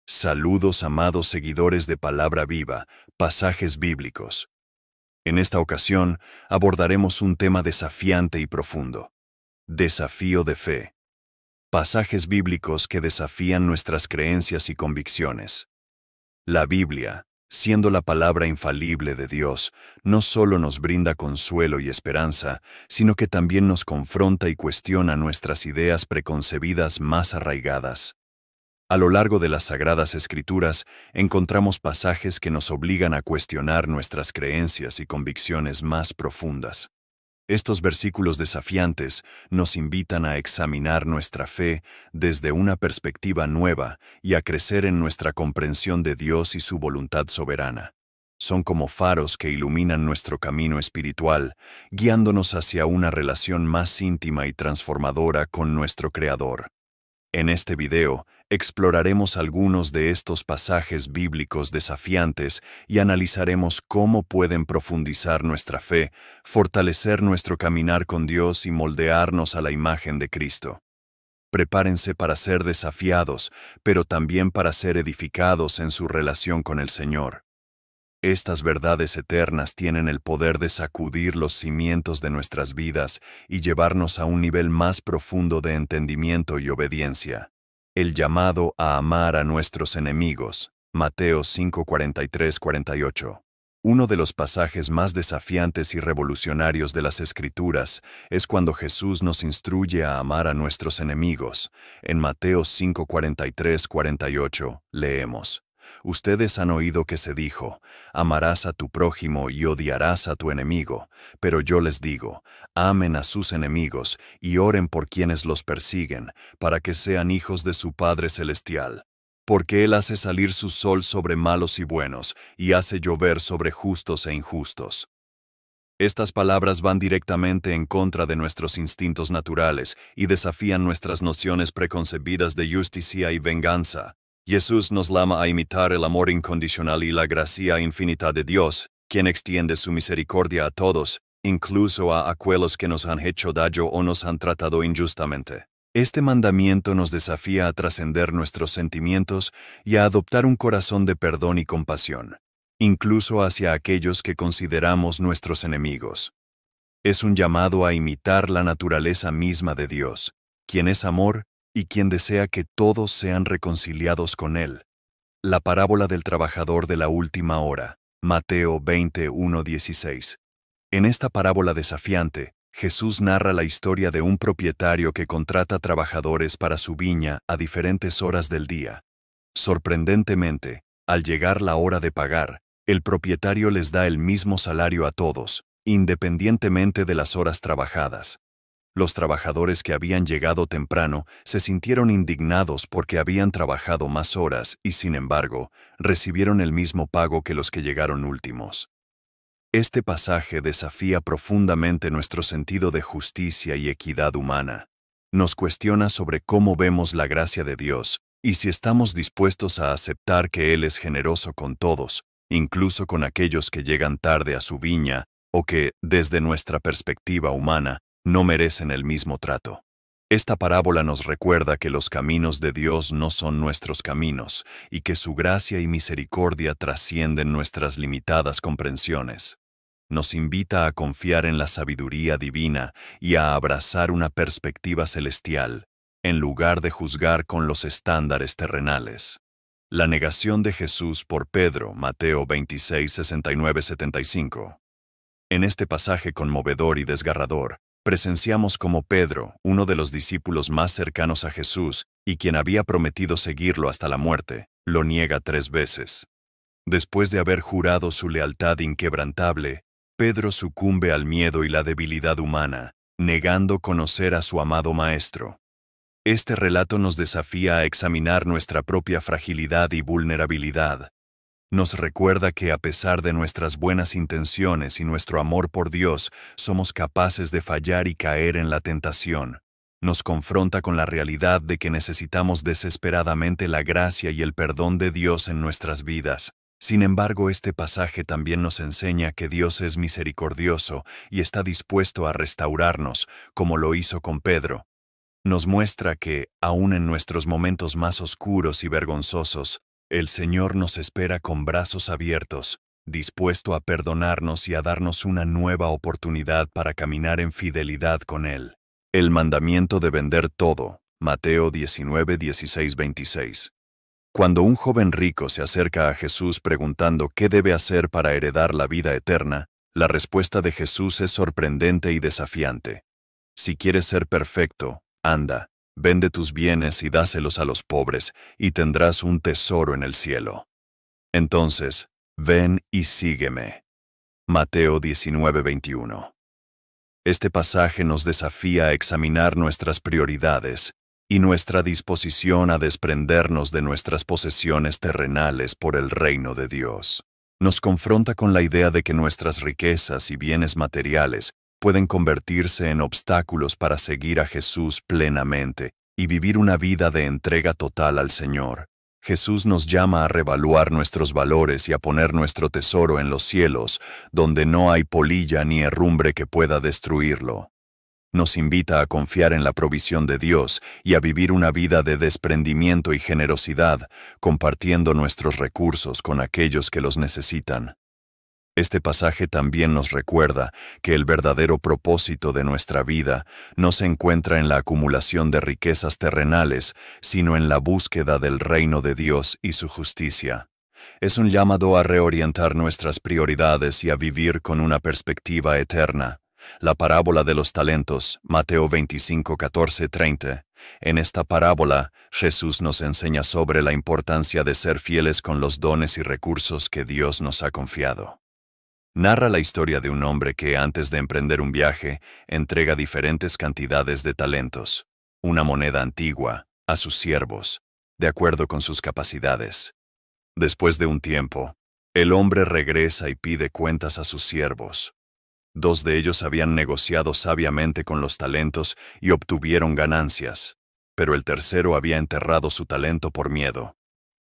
Saludos, amados seguidores de Palabra Viva, pasajes bíblicos. En esta ocasión abordaremos un tema desafiante y profundo. Desafío de fe. Pasajes bíblicos que desafían nuestras creencias y convicciones. La Biblia, siendo la palabra infalible de Dios, no solo nos brinda consuelo y esperanza, sino que también nos confronta y cuestiona nuestras ideas preconcebidas más arraigadas. A lo largo de las Sagradas Escrituras encontramos pasajes que nos obligan a cuestionar nuestras creencias y convicciones más profundas. Estos versículos desafiantes nos invitan a examinar nuestra fe desde una perspectiva nueva y a crecer en nuestra comprensión de Dios y su voluntad soberana. Son como faros que iluminan nuestro camino espiritual, guiándonos hacia una relación más íntima y transformadora con nuestro Creador. En este video, exploraremos algunos de estos pasajes bíblicos desafiantes y analizaremos cómo pueden profundizar nuestra fe, fortalecer nuestro caminar con Dios y moldearnos a la imagen de Cristo. Prepárense para ser desafiados, pero también para ser edificados en su relación con el Señor. Estas verdades eternas tienen el poder de sacudir los cimientos de nuestras vidas y llevarnos a un nivel más profundo de entendimiento y obediencia. El llamado a amar a nuestros enemigos, Mateo 5:43-48. Uno de los pasajes más desafiantes y revolucionarios de las Escrituras es cuando Jesús nos instruye a amar a nuestros enemigos. En Mateo 5:43-48 leemos: Ustedes han oído que se dijo, amarás a tu prójimo y odiarás a tu enemigo, pero yo les digo, amen a sus enemigos y oren por quienes los persiguen, para que sean hijos de su Padre Celestial. Porque Él hace salir su sol sobre malos y buenos, y hace llover sobre justos e injustos. Estas palabras van directamente en contra de nuestros instintos naturales y desafían nuestras nociones preconcebidas de justicia y venganza. Jesús nos llama a imitar el amor incondicional y la gracia infinita de Dios, quien extiende su misericordia a todos, incluso a aquellos que nos han hecho daño o nos han tratado injustamente. Este mandamiento nos desafía a trascender nuestros sentimientos y a adoptar un corazón de perdón y compasión, incluso hacia aquellos que consideramos nuestros enemigos. Es un llamado a imitar la naturaleza misma de Dios, quien es amor y quien desea que todos sean reconciliados con Él. La parábola del trabajador de la última hora, Mateo 21:16. En esta parábola desafiante, Jesús narra la historia de un propietario que contrata trabajadores para su viña a diferentes horas del día. Sorprendentemente, al llegar la hora de pagar, el propietario les da el mismo salario a todos, independientemente de las horas trabajadas. Los trabajadores que habían llegado temprano se sintieron indignados porque habían trabajado más horas y, sin embargo, recibieron el mismo pago que los que llegaron últimos. Este pasaje desafía profundamente nuestro sentido de justicia y equidad humana. Nos cuestiona sobre cómo vemos la gracia de Dios y si estamos dispuestos a aceptar que Él es generoso con todos, incluso con aquellos que llegan tarde a su viña o que, desde nuestra perspectiva humana, no merecen el mismo trato. Esta parábola nos recuerda que los caminos de Dios no son nuestros caminos y que su gracia y misericordia trascienden nuestras limitadas comprensiones. Nos invita a confiar en la sabiduría divina y a abrazar una perspectiva celestial, en lugar de juzgar con los estándares terrenales. La negación de Jesús por Pedro, Mateo 26:69-75. En este pasaje conmovedor y desgarrador, presenciamos cómo Pedro, uno de los discípulos más cercanos a Jesús y quien había prometido seguirlo hasta la muerte, lo niega 3 veces. Después de haber jurado su lealtad inquebrantable, Pedro sucumbe al miedo y la debilidad humana, negando conocer a su amado Maestro. Este relato nos desafía a examinar nuestra propia fragilidad y vulnerabilidad. Nos recuerda que a pesar de nuestras buenas intenciones y nuestro amor por Dios, somos capaces de fallar y caer en la tentación. Nos confronta con la realidad de que necesitamos desesperadamente la gracia y el perdón de Dios en nuestras vidas. Sin embargo, este pasaje también nos enseña que Dios es misericordioso y está dispuesto a restaurarnos, como lo hizo con Pedro. Nos muestra que, aun en nuestros momentos más oscuros y vergonzosos, El Señor nos espera con brazos abiertos, dispuesto a perdonarnos y a darnos una nueva oportunidad para caminar en fidelidad con Él. El mandamiento de vender todo, Mateo 19, 16, 26. Cuando un joven rico se acerca a Jesús preguntando qué debe hacer para heredar la vida eterna, la respuesta de Jesús es sorprendente y desafiante. Si quieres ser perfecto, anda, vende tus bienes y dáselos a los pobres, y tendrás un tesoro en el cielo. Entonces, ven y sígueme. Mateo 19, 21. Este pasaje nos desafía a examinar nuestras prioridades y nuestra disposición a desprendernos de nuestras posesiones terrenales por el reino de Dios. Nos confronta con la idea de que nuestras riquezas y bienes materiales pueden convertirse en obstáculos para seguir a Jesús plenamente y vivir una vida de entrega total al Señor. Jesús nos llama a revaluar nuestros valores y a poner nuestro tesoro en los cielos, donde no hay polilla ni herrumbre que pueda destruirlo. Nos invita a confiar en la provisión de Dios y a vivir una vida de desprendimiento y generosidad, compartiendo nuestros recursos con aquellos que los necesitan. Este pasaje también nos recuerda que el verdadero propósito de nuestra vida no se encuentra en la acumulación de riquezas terrenales, sino en la búsqueda del reino de Dios y su justicia. Es un llamado a reorientar nuestras prioridades y a vivir con una perspectiva eterna. La parábola de los talentos, Mateo 25, 14, 30. En esta parábola, Jesús nos enseña sobre la importancia de ser fieles con los dones y recursos que Dios nos ha confiado. Narra la historia de un hombre que, antes de emprender un viaje, entrega diferentes cantidades de talentos, una moneda antigua, a sus siervos, de acuerdo con sus capacidades. Después de un tiempo, el hombre regresa y pide cuentas a sus siervos. 2 de ellos habían negociado sabiamente con los talentos y obtuvieron ganancias, pero el tercero había enterrado su talento por miedo.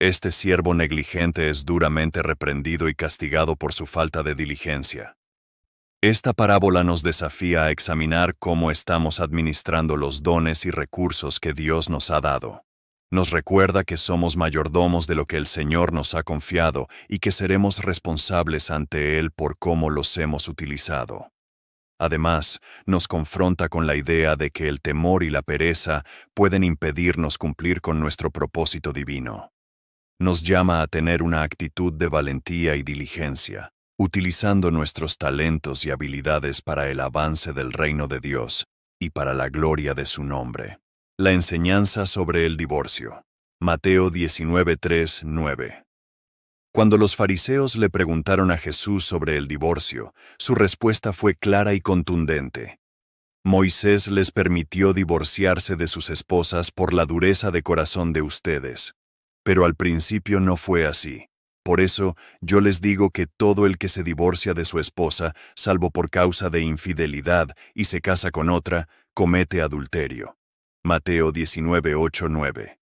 Este siervo negligente es duramente reprendido y castigado por su falta de diligencia. Esta parábola nos desafía a examinar cómo estamos administrando los dones y recursos que Dios nos ha dado. Nos recuerda que somos mayordomos de lo que el Señor nos ha confiado y que seremos responsables ante Él por cómo los hemos utilizado. Además, nos confronta con la idea de que el temor y la pereza pueden impedirnos cumplir con nuestro propósito divino. Nos llama a tener una actitud de valentía y diligencia, utilizando nuestros talentos y habilidades para el avance del reino de Dios y para la gloria de su nombre. La enseñanza sobre el divorcio. Mateo 19, 3, 9. Cuando los fariseos le preguntaron a Jesús sobre el divorcio, su respuesta fue clara y contundente. Moisés les permitió divorciarse de sus esposas por la dureza de corazón de ustedes. Pero al principio no fue así. Por eso, yo les digo que todo el que se divorcia de su esposa, salvo por causa de infidelidad, y se casa con otra, comete adulterio. Mateo 19, 8, 9.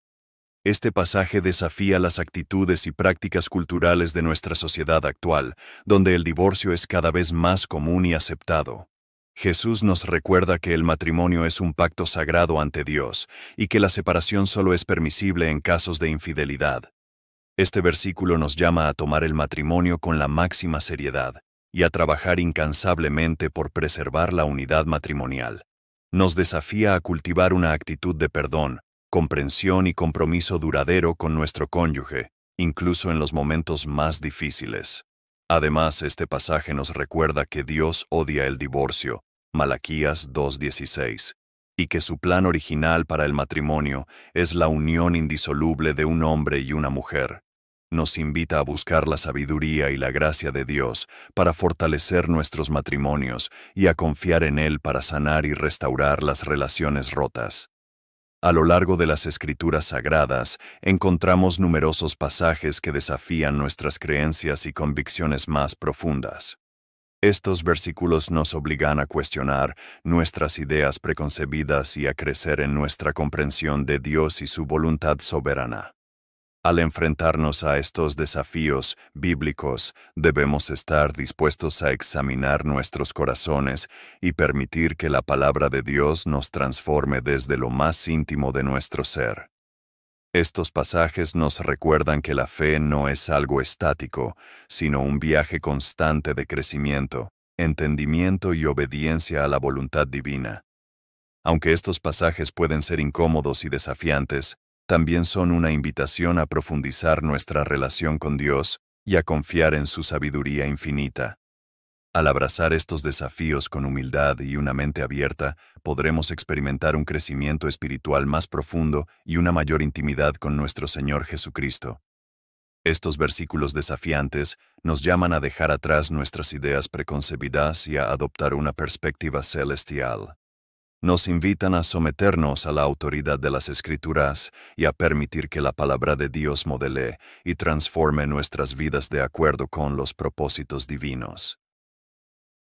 Este pasaje desafía las actitudes y prácticas culturales de nuestra sociedad actual, donde el divorcio es cada vez más común y aceptado. Jesús nos recuerda que el matrimonio es un pacto sagrado ante Dios y que la separación solo es permisible en casos de infidelidad. Este versículo nos llama a tomar el matrimonio con la máxima seriedad y a trabajar incansablemente por preservar la unidad matrimonial. Nos desafía a cultivar una actitud de perdón, comprensión y compromiso duradero con nuestro cónyuge, incluso en los momentos más difíciles. Además, este pasaje nos recuerda que Dios odia el divorcio, Malaquías 2:16, y que su plan original para el matrimonio es la unión indisoluble de un hombre y una mujer. Nos invita a buscar la sabiduría y la gracia de Dios para fortalecer nuestros matrimonios y a confiar en Él para sanar y restaurar las relaciones rotas. A lo largo de las Escrituras Sagradas, encontramos numerosos pasajes que desafían nuestras creencias y convicciones más profundas. Estos versículos nos obligan a cuestionar nuestras ideas preconcebidas y a crecer en nuestra comprensión de Dios y su voluntad soberana. Al enfrentarnos a estos desafíos bíblicos, debemos estar dispuestos a examinar nuestros corazones y permitir que la palabra de Dios nos transforme desde lo más íntimo de nuestro ser. Estos pasajes nos recuerdan que la fe no es algo estático, sino un viaje constante de crecimiento, entendimiento y obediencia a la voluntad divina. Aunque estos pasajes pueden ser incómodos y desafiantes, también son una invitación a profundizar nuestra relación con Dios y a confiar en su sabiduría infinita. Al abrazar estos desafíos con humildad y una mente abierta, podremos experimentar un crecimiento espiritual más profundo y una mayor intimidad con nuestro Señor Jesucristo. Estos versículos desafiantes nos llaman a dejar atrás nuestras ideas preconcebidas y a adoptar una perspectiva celestial. Nos invitan a someternos a la autoridad de las Escrituras y a permitir que la palabra de Dios modele y transforme nuestras vidas de acuerdo con los propósitos divinos.